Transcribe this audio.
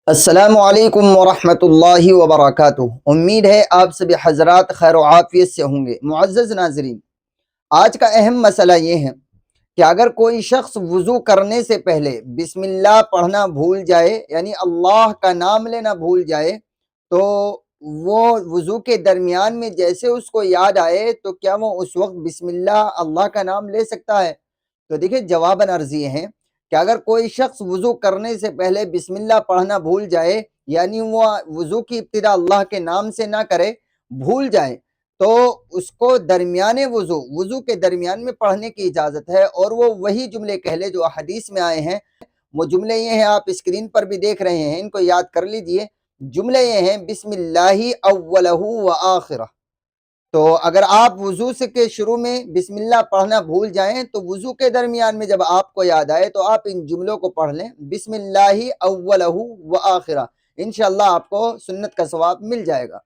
السلام علیکم ورحمۃ اللہ وبرکاتہ۔ امید ہے آپ سبھی حضرات خیر و عافیت سے ہوں گے۔ معزز ناظرین، آج کا اہم مسئلہ یہ ہے کہ اگر کوئی شخص وضو کرنے سے پہلے بسم اللہ پڑھنا بھول جائے، یعنی اللہ کا نام لینا بھول جائے، تو وہ وضو کے درمیان میں جیسے اس کو یاد آئے تو کیا وہ اس وقت بسم اللہ کا نام لے سکتا ہے؟ تو دیکھیں، جواباً عرض یہ ہے کہ اگر کوئی شخص وضو کرنے سے پہلے بسم اللہ پڑھنا بھول جائے، یعنی وہ وضو کی ابتدا اللہ کے نام سے نہ کرے، بھول جائے، تو اس کو وضو کے درمیان میں پڑھنے کی اجازت ہے، اور وہ وہی جملے کہہ لے جو حدیث میں آئے ہیں۔ وہ جملے یہ ہیں، آپ اسکرین پر بھی دیکھ رہے ہیں، ان کو یاد کر لیجئے۔ جملے یہ ہیں: بسم اللہ اولہ و آخرہ۔ تو اگر آپ وضو سے کے شروع میں بسم اللہ پڑھنا بھول جائیں تو وضو کے درمیان میں جب آپ کو یاد آئے تو آپ ان جملوں کو پڑھ لیں: بسم اللہ اولہ و آخرہ۔ انشاءاللہ آپ کو سنت کا ثواب مل جائے گا۔